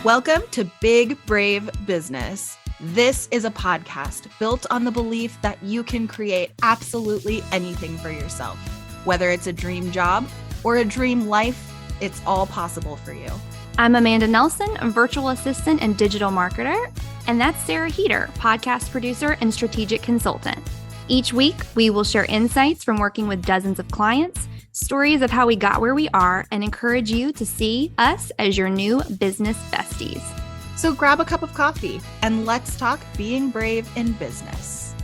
Welcome to Big Brave Business. This is a podcast built on the belief that you can create absolutely anything for yourself. Whether it's a dream job or a dream life, it's all possible for you. I'm Amanda Nelson, a virtual assistant and digital marketer, and that's Sarah Heater, podcast producer and strategic consultant. Each week, we will share insights from working with dozens of clients, stories of how we got where we are, and encourage you to see us as your new business besties. So grab a cup of coffee and let's talk being brave in business.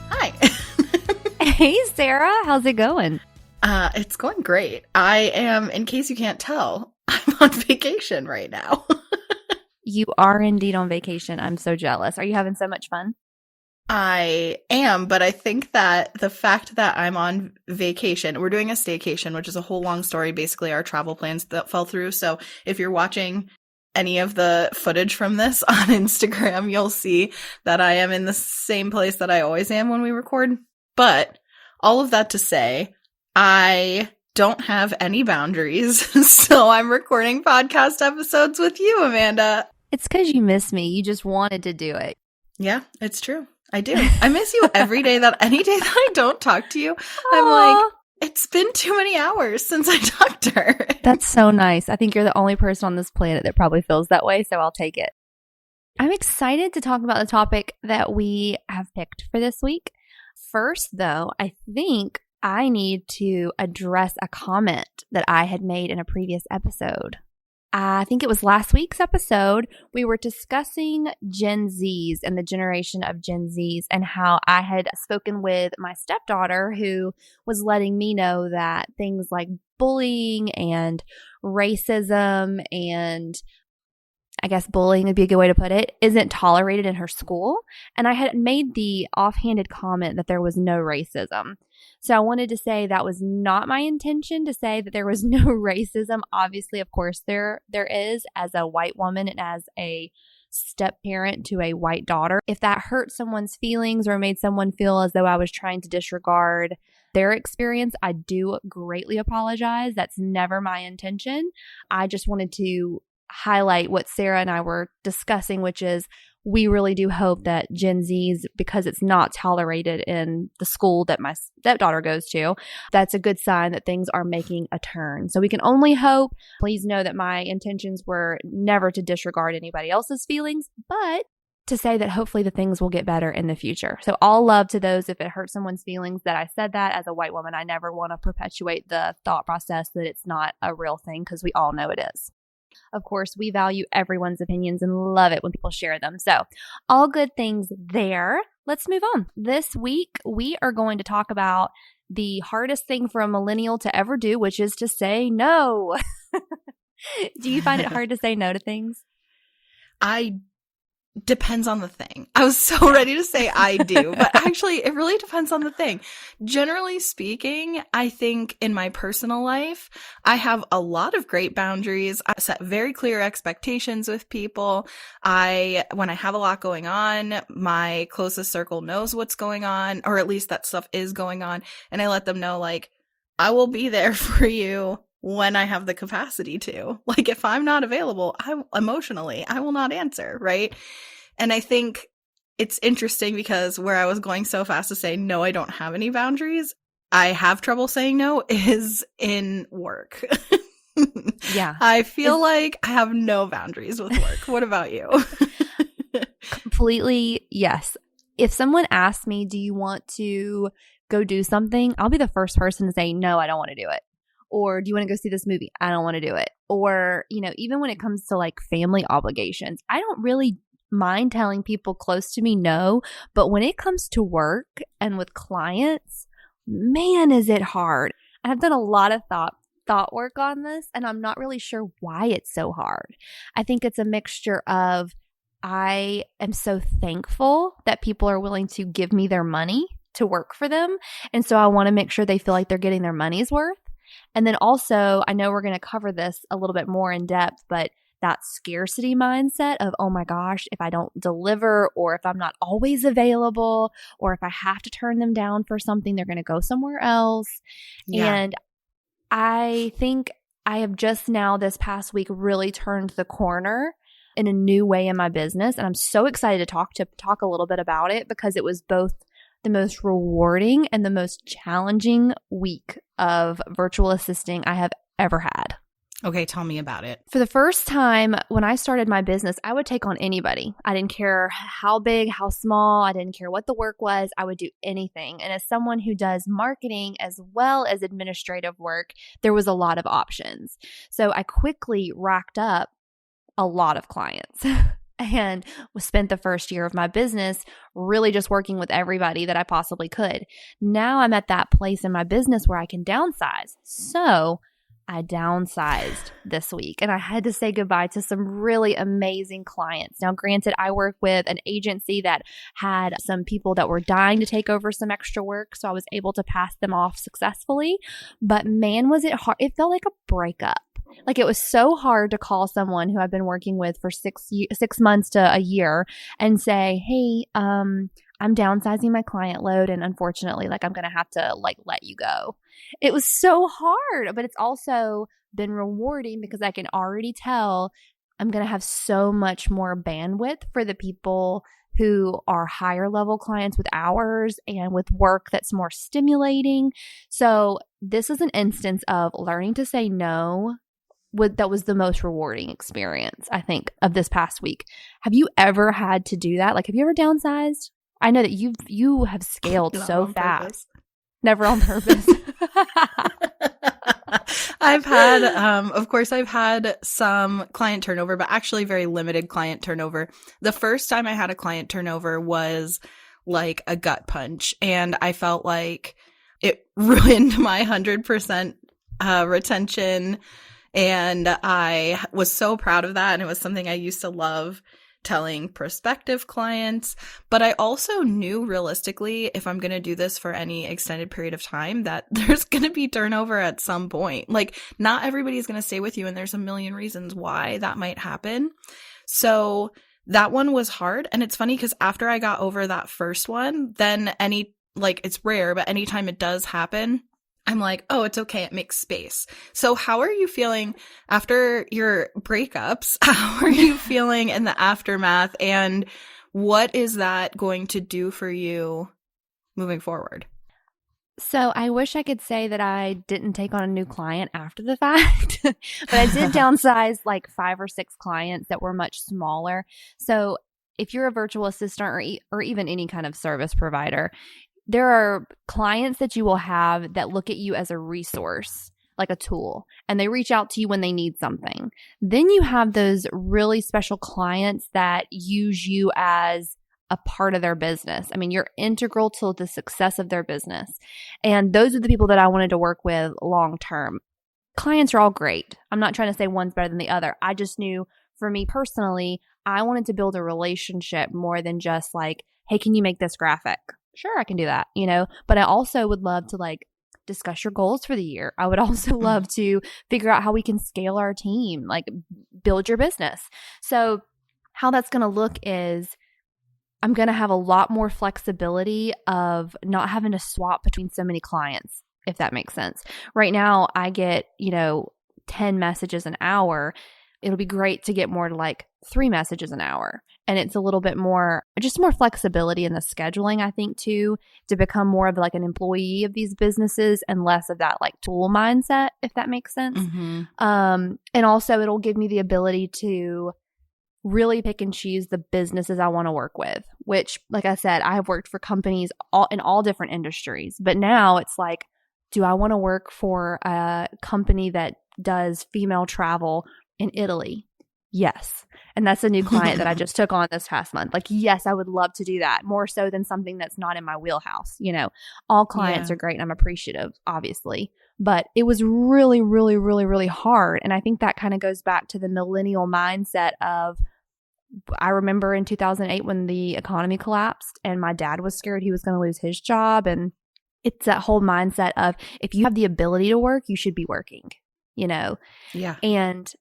Hi. Hey, Sarah, how's it going? It's going great. I am, in case you can't tell, I'm on vacation right now. You are indeed on vacation. I'm so jealous. Are you having so much fun? I am, but I think that the fact that I'm on vacation, we're doing a staycation, which is a whole long story. Basically, our travel plans that fell through. So if you're watching any of the footage from this on Instagram, you'll see that I am in the same place that I always am when we record. But all of that to say, I don't have any boundaries. So I'm recording podcast episodes with you, Amanda. It's because you miss me. You just wanted to do it. Yeah, it's true. I do. I miss you every day any day that I don't talk to you. I'm like, it's been too many hours since I talked to her. That's so nice. I think you're the only person on this planet that probably feels that way, so I'll take it. I'm excited to talk about the topic that we have picked for this week. First, though, I think I need to address a comment that I had made in a previous episode. I think it was last week's episode. We were discussing Gen Zs and the generation of Gen Zs and how I had spoken with my stepdaughter who was letting me know that things like bullying and racism and I guess bullying would be a good way to put it, isn't tolerated in her school. And I had made the offhanded comment that there was no racism. So I wanted to say that was not my intention to say that there was no racism. Obviously, of course, there is as a white woman and as a step parent to a white daughter. If that hurt someone's feelings or made someone feel as though I was trying to disregard their experience, I do greatly apologize. That's never my intention. I just wanted to highlight what Sarah and I were discussing, which is we really do hope that Gen Zs, because it's not tolerated in the school that my stepdaughter goes to, that's a good sign that things are making a turn. So we can only hope. Please know that my intentions were never to disregard anybody else's feelings, but to say that hopefully the things will get better in the future. So all love to those if it hurts someone's feelings that I said that. As a white woman, I never want to perpetuate the thought process that it's not a real thing because we all know it is. Of course, we value everyone's opinions and love it when people share them. So all good things there. Let's move on. This week, we are going to talk about the hardest thing for a millennial to ever do, which is to say no. Do you find it hard to say no to things? Depends on the thing. I was so ready to say I do, but actually it really depends on the thing. Generally speaking, I think in my personal life, I have a lot of great boundaries. I set very clear expectations with people. When I have a lot going on, my closest circle knows what's going on, or at least that stuff is going on. And I let them know, like, I will be there for you when I have the capacity to. Like, if I'm not available, emotionally, I will not answer, right? And I think it's interesting because where I was going so fast to say, no, I don't have any boundaries, I have trouble saying no is in work. Yeah. I feel like I have no boundaries with work. What about you? Completely, yes. If someone asks me, do you want to go do something? I'll be the first person to say, no, I don't want to do it. Or do you want to go see this movie? I don't want to do it. Or, even when it comes to like family obligations, I don't really mind telling people close to me no. But when it comes to work and with clients, man, is it hard. And I've done a lot of thought work on this, and I'm not really sure why it's so hard. I think it's a mixture of I am so thankful that people are willing to give me their money to work for them. And so I want to make sure they feel like they're getting their money's worth. And then also, I know we're going to cover this a little bit more in depth, but that scarcity mindset of, oh my gosh, if I don't deliver or if I'm not always available or if I have to turn them down for something, they're going to go somewhere else. Yeah. And I think I have just now this past week really turned the corner in a new way in my business. And I'm so excited to talk a little bit about it because it was both the most rewarding and the most challenging week of virtual assisting I have ever had. Okay, tell me about it. For the first time when I started my business, I would take on anybody. I didn't care how big, how small. I didn't care what the work was. I would do anything. And as someone who does marketing as well as administrative work, there was a lot of options. So I quickly racked up a lot of clients and spent the first year of my business really just working with everybody that I possibly could. Now I'm at that place in my business where I can downsize. So I downsized this week and I had to say goodbye to some really amazing clients. Now, granted, I work with an agency that had some people that were dying to take over some extra work, so I was able to pass them off successfully. But man, was it hard. It felt like a breakup. Like it was so hard to call someone who I've been working with for 6 months to a year and say, hey, I'm downsizing my client load and unfortunately, like I'm going to have to like let you go. It was so hard, but it's also been rewarding because I can already tell I'm going to have so much more bandwidth for the people who are higher level clients with hours and with work that's more stimulating. So this is an instance of learning to say no. That was the most rewarding experience, I think, of this past week. Have you ever had to do that? Like, have you ever downsized? I know that you have scaled so fast. Purpose. Never on purpose. I've had, of course, I've had some client turnover, but actually very limited client turnover. The first time I had a client turnover was like a gut punch, and I felt like it ruined my 100% retention. And I was so proud of that. And it was something I used to love telling prospective clients. But I also knew realistically, if I'm going to do this for any extended period of time, that there's going to be turnover at some point. Like not everybody's going to stay with you. And there's a million reasons why that might happen. So that one was hard. And it's funny because after I got over that first one, then it's rare, but anytime it does happen, I'm like, oh, it's okay. It makes space. So how are you feeling after your breakups? How are you feeling in the aftermath? And what is that going to do for you moving forward? So I wish I could say that I didn't take on a new client after the fact, but I did downsize like 5 or 6 clients that were much smaller. So if you're a virtual assistant or even any kind of service provider, there are clients that you will have that look at you as a resource, like a tool, and they reach out to you when they need something. Then you have those really special clients that use you as a part of their business. I mean, you're integral to the success of their business. And those are the people that I wanted to work with long term. Clients are all great. I'm not trying to say one's better than the other. I just knew for me personally, I wanted to build a relationship more than just like, hey, can you make this graphic? Sure, I can do that, but I also would love to like discuss your goals for the year. I would also love to figure out how we can scale our team, like build your business. So how that's going to look is I'm going to have a lot more flexibility of not having to swap between so many clients, if that makes sense. Right now, I get, 10 messages an hour. It'll be great to get more to like 3 messages an hour. And it's a little bit more, just more flexibility in the scheduling, I think, too, to become more of like an employee of these businesses and less of that like tool mindset, if that makes sense. Mm-hmm. And also it'll give me the ability to really pick and choose the businesses I want to work with, which, like I said, I have worked for companies in all different industries. But now it's like, do I want to work for a company that does female travel in Italy? Yes. And that's a new client that I just took on this past month. Like, yes, I would love to do that more so than something that's not in my wheelhouse. All clients are great and I'm appreciative, obviously. But it was really, really, really, really hard. And I think that kind of goes back to the millennial mindset of, I remember in 2008 when the economy collapsed and my dad was scared he was going to lose his job. And it's that whole mindset of if you have the ability to work, you should be working, Yeah. And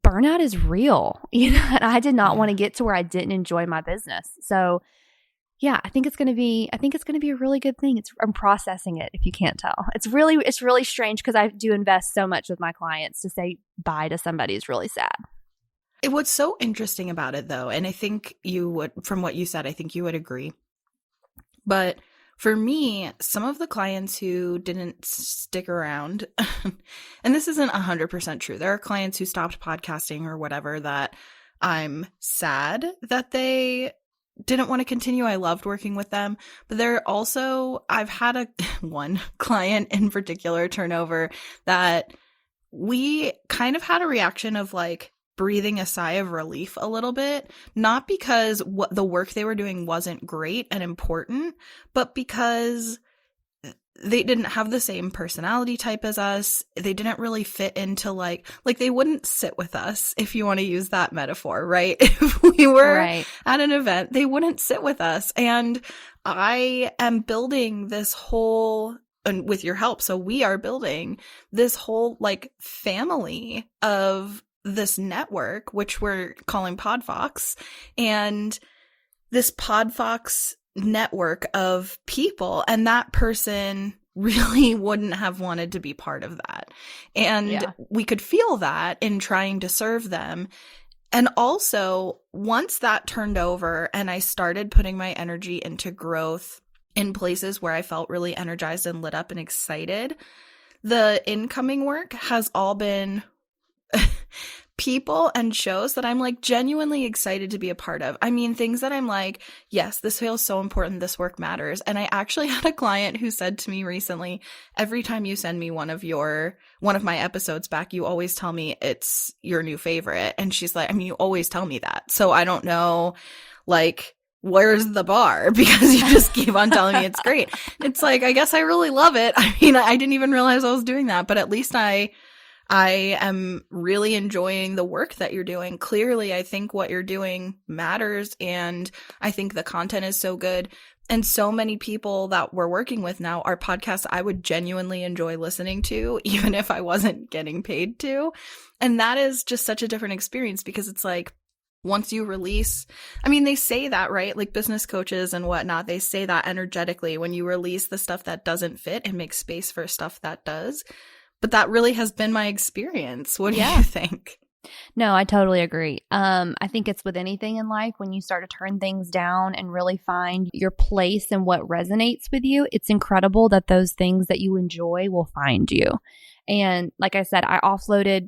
burnout is real, and I did not want to get to where I didn't enjoy my business. So Yeah, I think it's going to be a really good thing. I'm processing it if you can't tell. It's really strange because I do invest so much with my clients. To say bye to somebody is really sad. What's so interesting about it though, and I think you would, from what you said, I think you would agree. But for me, some of the clients who didn't stick around, and this isn't 100% true. There are clients who stopped podcasting or whatever that I'm sad that they didn't want to continue. I loved working with them. But there are also, I've had one client in particular turnover that we kind of had a reaction of like breathing a sigh of relief a little bit, not because what the work they were doing wasn't great and important, but because they didn't have the same personality type as us. They didn't really fit into like they wouldn't sit with us, if you want to use that metaphor, right? If we were at an event, they wouldn't sit with us. And I am building this whole, and with your help, so we are building this whole like family of this network, which we're calling PodFox, and this PodFox network of people, and that person really wouldn't have wanted to be part of that. And we could feel that in trying to serve them. And also, once that turned over and I started putting my energy into growth in places where I felt really energized and lit up and excited, the incoming work has all been people and shows that I'm like genuinely excited to be a part of. I mean, things that I'm like, yes, this feels so important. This work matters. And I actually had a client who said to me recently, every time you send me one of my episodes back, you always tell me it's your new favorite. And she's like, I mean, you always tell me that. So I don't know, like, where's the bar? Because you just keep on telling me it's great. It's like, I guess I really love it. I mean, I didn't even realize I was doing that, but at least I am really enjoying the work that you're doing. Clearly, I think what you're doing matters, and I think the content is so good. And so many people that we're working with now are podcasts I would genuinely enjoy listening to, even if I wasn't getting paid to. And that is just such a different experience, because it's like, once you release, I mean, they say that, right? Like business coaches and whatnot, they say that energetically. When you release the stuff that doesn't fit and make space for stuff that does. But that really has been my experience. What do you think? No, I totally agree. I think it's with anything in life, when you start to turn things down and really find your place and what resonates with you, it's incredible that those things that you enjoy will find you. And like I said, I offloaded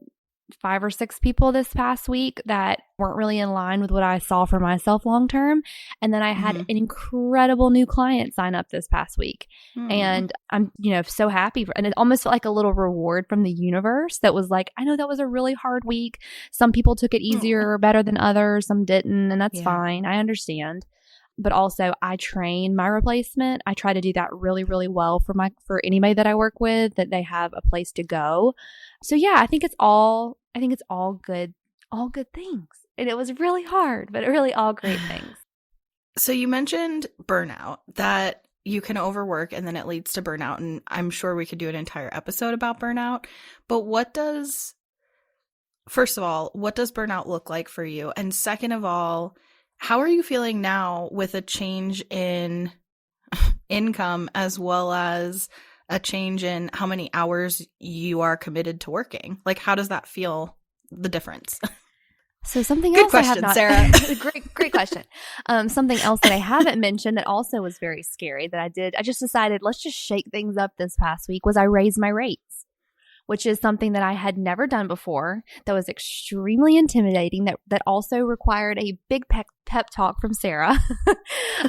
5 or 6 people this past week that weren't really in line with what I saw for myself long term. And then I had an incredible new client sign up this past week. And I'm, so happy. And it almost felt like a little reward from the universe that was like, I know that was a really hard week. Some people took it easier or better than others. Some didn't. And that's fine. I understand. But also, I train my replacement. I try to do that really, really well for anybody that I work with, that they have a place to go. So yeah, I think it's all good things. And it was really hard, but really all great things. So you mentioned burnout, that you can overwork and then it leads to burnout. And I'm sure we could do an entire episode about burnout. But first of all, what does burnout look like for you? And second of all, how are you feeling now with a change in income, as well as a change in how many hours you are committed to working? Like, how does that feel, the difference? So something Good else question, I have not, Sarah. great question. Something else that I haven't mentioned that also was very scary that I did. I just decided, let's just shake things up this past week, was I raised my rates, which is something that I had never done before, that was extremely intimidating, that also required a big pep talk from Sarah.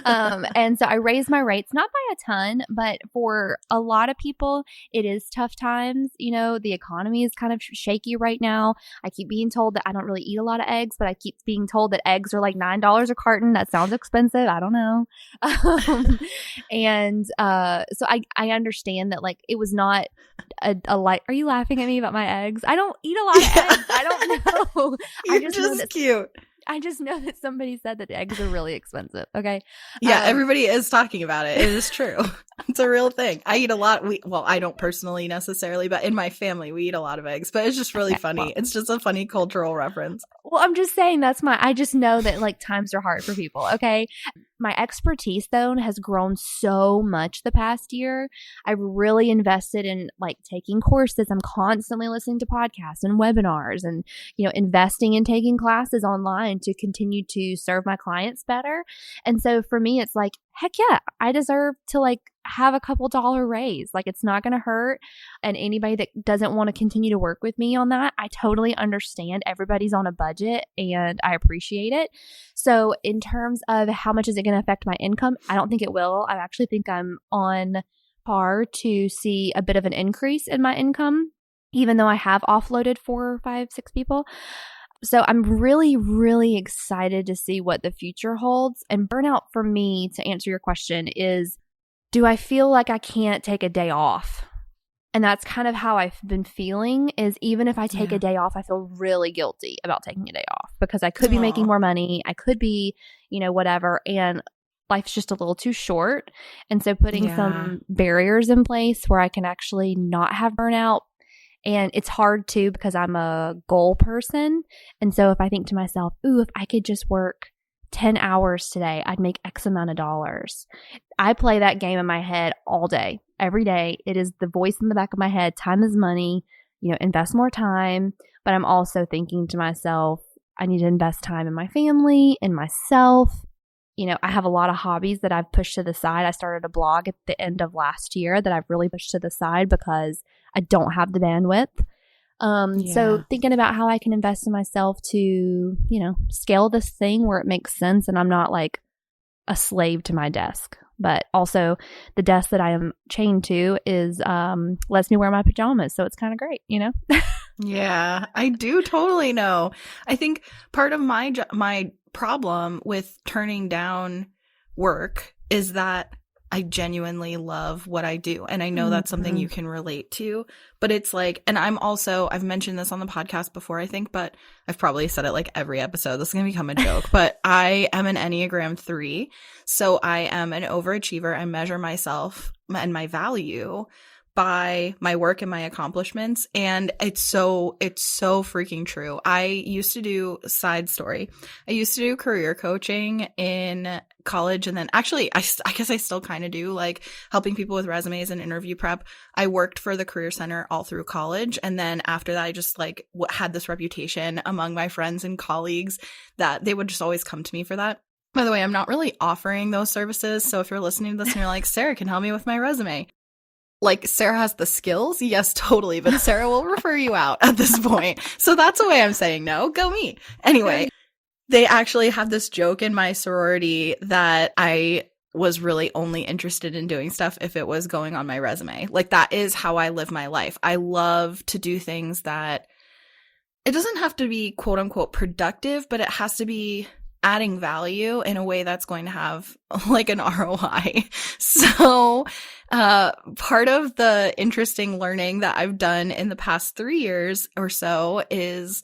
And so I raised my rates, not by a ton, but for a lot of people, it is tough times. The economy is kind of shaky right now. I keep being told that I don't really eat a lot of eggs, but I keep being told that eggs are like $9 a carton. That sounds expensive. I don't know. So I understand that, like, it was not a light. Are you laughing at me about my eggs? I don't eat a lot of eggs. I don't know. You're just cute. I just know that somebody said that eggs are really expensive. Okay. Yeah, everybody is talking about it. It is true. It's a real thing. I eat a lot. Well, I don't personally necessarily, but in my family, we eat a lot of eggs. But it's just really funny. Well, it's just a funny cultural reference. Well, I'm just saying I just know that like times are hard for people. Okay. My expertise though has grown so much the past year. I've really invested in like taking courses. I'm constantly listening to podcasts and webinars and, investing in taking classes online to continue to serve my clients better. And so for me, it's like, heck yeah, I deserve to like have a couple dollar raise. Like it's not going to hurt. And anybody that doesn't want to continue to work with me on that, I totally understand. Everybody's on a budget and I appreciate it. So in terms of how much is it going to affect my income, I don't think it will. I actually think I'm on par to see a bit of an increase in my income, even though I have offloaded 4, 5, 6 people. So I'm really, really excited to see what the future holds. And burnout for me, to answer your question, is do I feel like I can't take a day off? And that's kind of how I've been feeling is even if I take a day off, I feel really guilty about taking a day off because I could be making more money. I could be, whatever. And life's just a little too short. And so putting some barriers in place where I can actually not have burnout. And it's hard too because I'm a goal person. And so if I think to myself, ooh, if I could just work 10 hours today, I'd make X amount of dollars. I play that game in my head all day, every day. It is the voice in the back of my head. Time is money, invest more time. But I'm also thinking to myself, I need to invest time in my family, in myself. I have a lot of hobbies that I've pushed to the side. I started a blog at the end of last year that I've really pushed to the side because I don't have the bandwidth. So thinking about how I can invest in myself to, scale this thing where it makes sense and I'm not like a slave to my desk. But also the desk that I am chained to is lets me wear my pajamas. So it's kind of great, Yeah, I do totally know. I think part of my problem with turning down work is that I genuinely love what I do. And I know that's something you can relate to, but it's like, and I've mentioned this on the podcast before, I think, but I've probably said it like every episode. This is going to become a joke, but I am an Enneagram 3. So I am an overachiever. I measure myself and my value by my work and my accomplishments. And it's so freaking true. I used to do career coaching in college. And then actually, I guess I still kind of do, like helping people with resumes and interview prep. I worked for the Career Center all through college. And then after that, I just like had this reputation among my friends and colleagues that they would just always come to me for that. By the way, I'm not really offering those services. So if you're listening to this and you're like, Sarah can help me with my resume. Like, Sarah has the skills? Yes, totally. But Sarah will refer you out at this point. So that's the way I'm saying no. Go me. Anyway, they actually had this joke in my sorority that I was really only interested in doing stuff if it was going on my resume. Like, that is how I live my life. I love to do things that it doesn't have to be quote unquote productive, but it has to be adding value in a way that's going to have like an ROI. So part of the interesting learning that I've done in the past 3 years or so is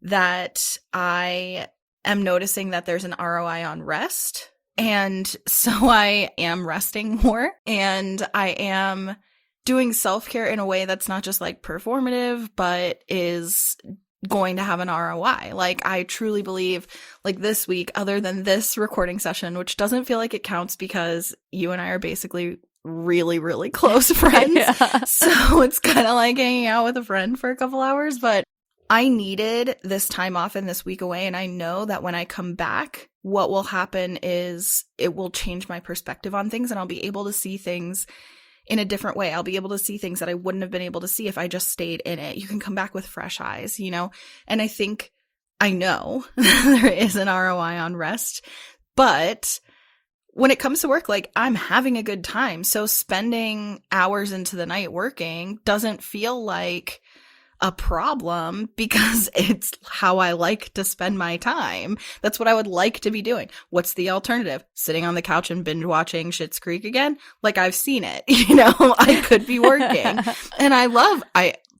that I am noticing that there's an ROI on rest. And so I am resting more and I am doing self-care in a way that's not just like performative, but is going to have an ROI. Like, I truly believe, like this week, other than this recording session, which doesn't feel like it counts because you and I are basically really, really close friends. So it's kind of like hanging out with a friend for a couple hours, but I needed this time off and this week away. And I know that when I come back, what will happen is it will change my perspective on things and I'll be able to see things in a different way. I'll be able to see things that I wouldn't have been able to see if I just stayed in it. You can come back with fresh eyes, And I know there is an ROI on rest, but when it comes to work, like, I'm having a good time. So spending hours into the night working doesn't feel like a problem because it's how I like to spend my time. That's what I would like to be doing. What's the alternative? Sitting on the couch and binge watching Schitt's Creek again? Like, I've seen it, I could be working. And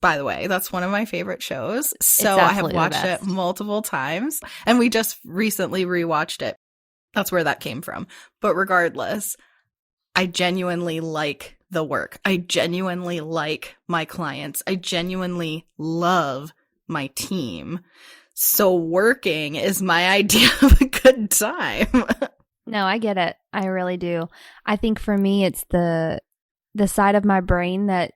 by the way. That's one of my favorite shows. So I have watched it multiple times, and we just recently rewatched it. That's where that came from. But regardless, I genuinely like the work. I genuinely like my clients. I genuinely love my team. So working is my idea of a good time. No, I get it. I really do. I think for me, it's the side of my brain that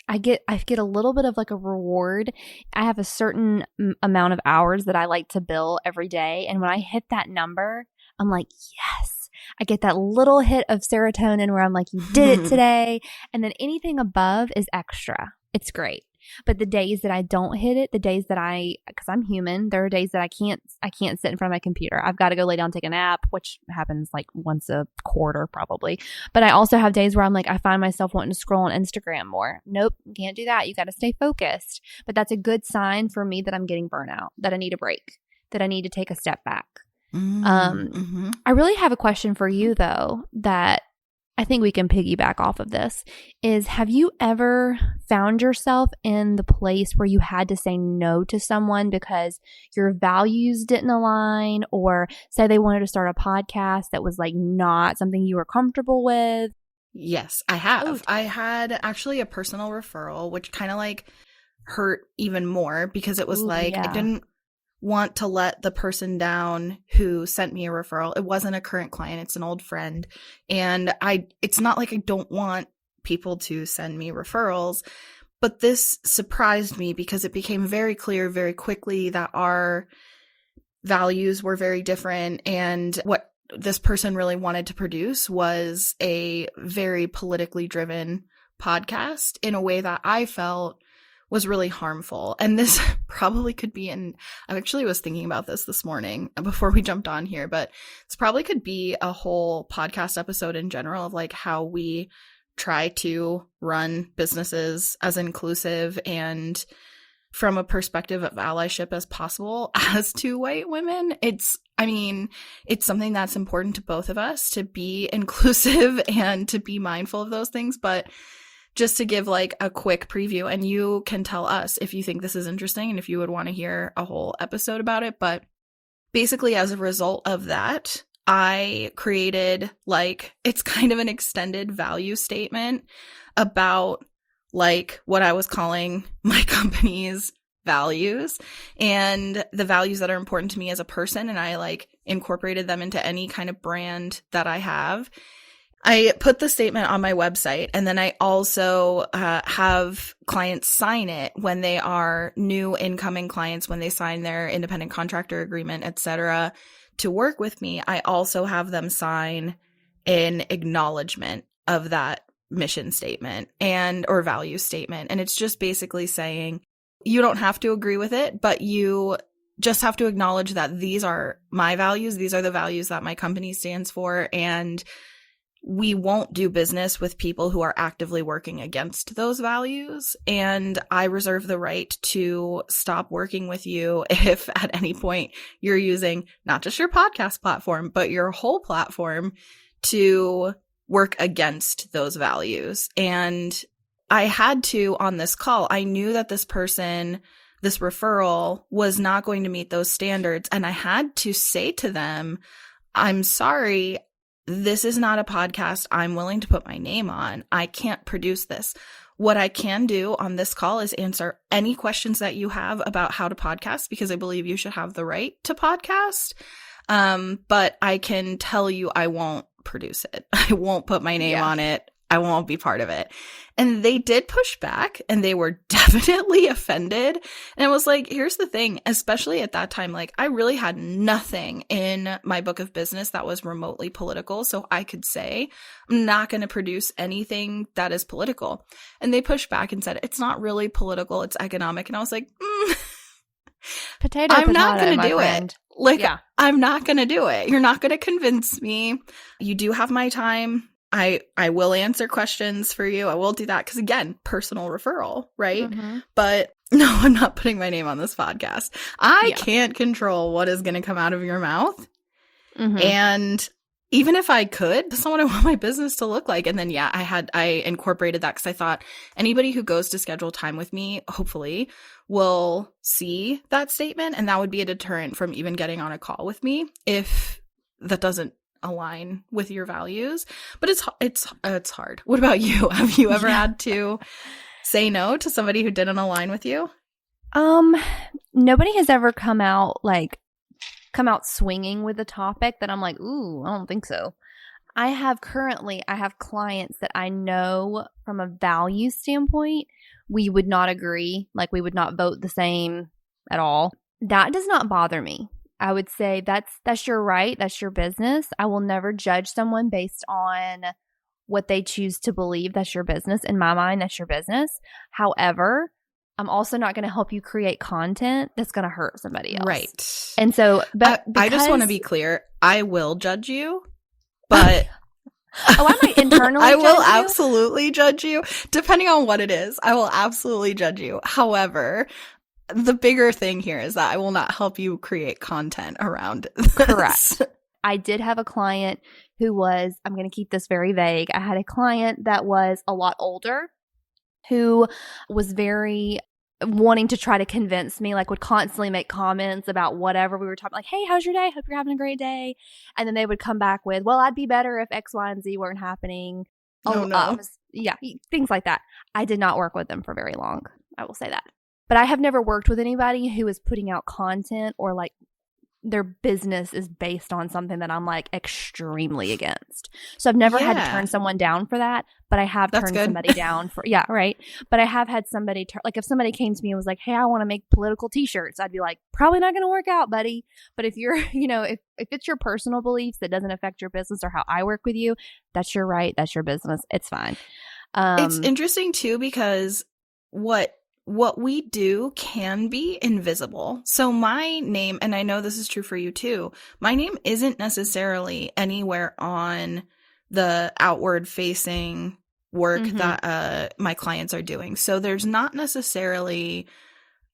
I get a little bit of like a reward. I have a certain amount of hours that I like to bill every day. And when I hit that number, I'm like, yes, I get that little hit of serotonin where I'm like, you did it today. And then anything above is extra. It's great. But the days that I don't hit it, the days that because I'm human, there are days that I can't sit in front of my computer. I've got to go lay down, take a nap, which happens like once a quarter probably. But I also have days where I'm like, I find myself wanting to scroll on Instagram more. Nope, can't do that. You got to stay focused. But that's a good sign for me that I'm getting burnout, that I need a break, that I need to take a step back. I really have a question for you though, that I think we can piggyback off of this, is have you ever found yourself in the place where you had to say no to someone because your values didn't align, or say they wanted to start a podcast that was like not something you were comfortable with? Yes, I have. I had actually a personal referral, which kind of like hurt even more because it was I didn't want to let the person down who sent me a referral. It wasn't a current client. It's an old friend. And it's not like I don't want people to send me referrals, but this surprised me because it became very clear very quickly that our values were very different. And what this person really wanted to produce was a very politically driven podcast in a way that I felt was really harmful. And this probably could be, and I actually was thinking about this morning before we jumped on here, but this probably could be a whole podcast episode in general of like how we try to run businesses as inclusive and from a perspective of allyship as possible as two white women. It's something that's important to both of us to be inclusive and to be mindful of those things. But just to give like a quick preview, and you can tell us if you think this is interesting and if you would want to hear a whole episode about it. But basically, as a result of that, I created like, it's kind of an extended value statement about like what I was calling my company's values and the values that are important to me as a person. And I like incorporated them into any kind of brand that I have. I put the statement on my website, and then I also have clients sign it when they are new incoming clients, when they sign their independent contractor agreement, etc., to work with me. I also have them sign an acknowledgement of that mission statement or value statement. And it's just basically saying you don't have to agree with it, but you just have to acknowledge that these are my values. These are the values that my company stands for. And we won't do business with people who are actively working against those values. And I reserve the right to stop working with you if at any point you're using not just your podcast platform, but your whole platform to work against those values. And I had to, on this call, I knew that this person, this referral was not going to meet those standards. And I had to say to them, I'm sorry, this is not a podcast I'm willing to put my name on. I can't produce this. What I can do on this call is answer any questions that you have about how to podcast, because I believe you should have the right to podcast. But I can tell you I won't produce it. I won't put my name on it. I won't be part of it. And they did push back, and they were definitely offended. And it was like, here's the thing, especially at that time, like I really had nothing in my book of business that was remotely political. So I could say, I'm not going to produce anything that is political. And they pushed back and said, it's not really political, it's economic. And I was like, I'm not going to do it. Like, I'm not going to do it. You're not going to convince me. You do have my time. I will answer questions for you. I will do that because, again, personal referral, right? Mm-hmm. But no, I'm not putting my name on this podcast. I can't control what is going to come out of your mouth. Mm-hmm. And even if I could, that's not what I want my business to look like. And then, yeah, I incorporated that because I thought anybody who goes to schedule time with me, hopefully, will see that statement. And that would be a deterrent from even getting on a call with me if that doesn't align with your values. But it's hard. What about you? Have you ever had to say no to somebody who didn't align with you? Nobody has ever come out swinging with a topic that I'm like, ooh, I don't think so. I have clients that I know from a value standpoint, we would not agree. Like, we would not vote the same at all. That does not bother me. I would say that's your right. That's your business. I will never judge someone based on what they choose to believe. That's your business. In my mind, that's your business. However, I'm also not going to help you create content that's going to hurt somebody else. Right. And so, but I just want to be clear. I will judge you, but I might internally I will judge you. absolutely judge you. Depending on what it is, I will absolutely judge you. However, the bigger thing here is that I will not help you create content around this. Correct. I did have a client who was, I'm going to keep this very vague. I had a client that was a lot older who was very wanting to try to convince me, like would constantly make comments about whatever we were talking, like, hey, how's your day? Hope you're having a great day. And then they would come back with, well, I'd be better if X, Y, and Z weren't happening. Oh, no. Yeah, things like that. I did not work with them for very long. I will say that. But I have never worked with anybody who is putting out content or like their business is based on something that I'm like extremely against. So I've never had to turn someone down for that, but I have turned somebody down for, yeah, right. But I have had somebody, like if somebody came to me and was like, hey, I want to make political t-shirts, I'd be like, probably not going to work out, buddy. But if you're, if it's your personal beliefs that doesn't affect your business or how I work with you, that's your right. That's your business. It's fine. It's interesting too, because what we do can be invisible. So my name, and I know this is true for you too, my name isn't necessarily anywhere on the outward facing work that my clients are doing. So there's not necessarily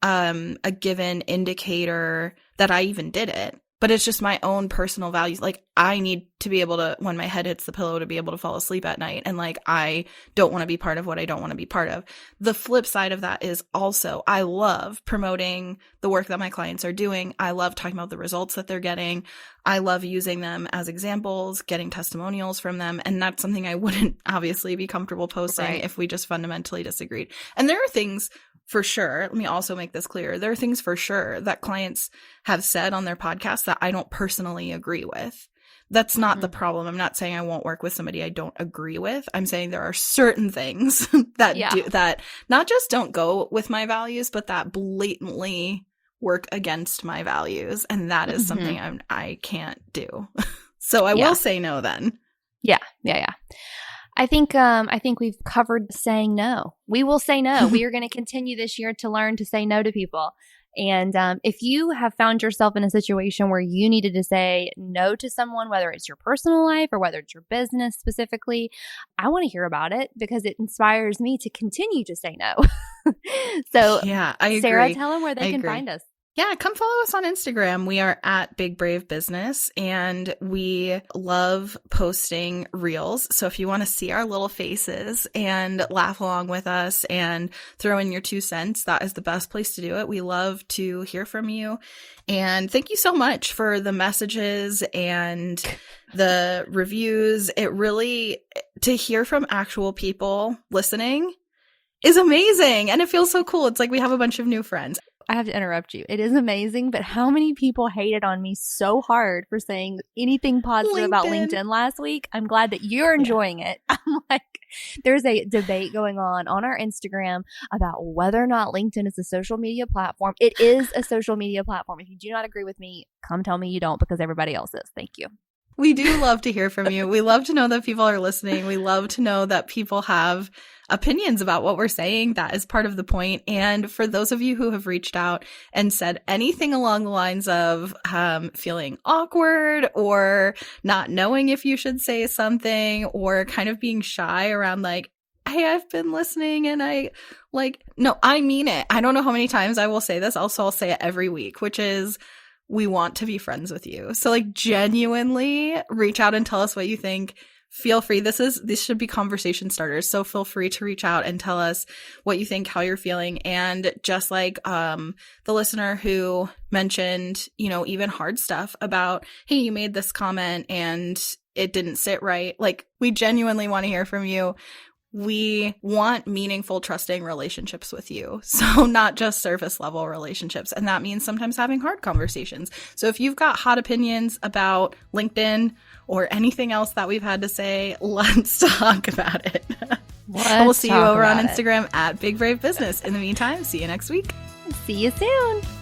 a given indicator that I even did it. But it's just my own personal values. Like, I need to be able to, when my head hits the pillow, to be able to fall asleep at night. And like, I don't want to be part of what I don't want to be part of. The flip side of that is also, I love promoting the work that my clients are doing. I love talking about the results that they're getting. I love using them as examples, getting testimonials from them. And that's something I wouldn't obviously be comfortable posting if we just fundamentally disagreed. And there are things for sure, let me also make this clear. There are things for sure that clients have said on their podcast that I don't personally agree with. That's not the problem. I'm not saying I won't work with somebody I don't agree with. I'm saying there are certain things that not just don't go with my values, but that blatantly work against my values. And that is something I can't do. So I will say no then. Yeah. I think we've covered saying no. We will say no. We are going to continue this year to learn to say no to people. And if you have found yourself in a situation where you needed to say no to someone, whether it's your personal life or whether it's your business specifically, I want to hear about it because it inspires me to continue to say no. So, yeah, I agree. Sarah, tell them where they can find us. Yeah, come follow us on Instagram. We are at Big Brave Business, and we love posting reels. So if you want to see our little faces and laugh along with us and throw in your 2 cents, that is the best place to do it. We love to hear from you. And thank you so much for the messages and the reviews. It really, to hear from actual people listening is amazing. And it feels so cool. It's like we have a bunch of new friends. I have to interrupt you. It is amazing, but how many people hated on me so hard for saying anything positive about LinkedIn last week? I'm glad that you're enjoying it. I'm like, there's a debate going on our Instagram about whether or not LinkedIn is a social media platform. It is a social media platform. If you do not agree with me, come tell me you don't, because everybody else is. Thank you. We do love to hear from you. We love to know that people are listening. We love to know that people have opinions about what we're saying. That is part of the point. And for those of you who have reached out and said anything along the lines of feeling awkward or not knowing if you should say something or kind of being shy around like, hey, I've been listening and no, I mean it. I don't know how many times I will say this. Also, I'll say it every week, which is, we want to be friends with you. So like genuinely reach out and tell us what you think. Feel free. This should be conversation starters. So feel free to reach out and tell us what you think, how you're feeling. And just like the listener who mentioned, you know, even hard stuff about, hey, you made this comment and it didn't sit right. Like, we genuinely want to hear from you. We want meaningful, trusting relationships with you. So not just surface level relationships. And that means sometimes having hard conversations. So if you've got hot opinions about LinkedIn or anything else that we've had to say, let's talk about it. We'll see you over on Instagram at Big Brave Business. In the meantime, see you next week. See you soon.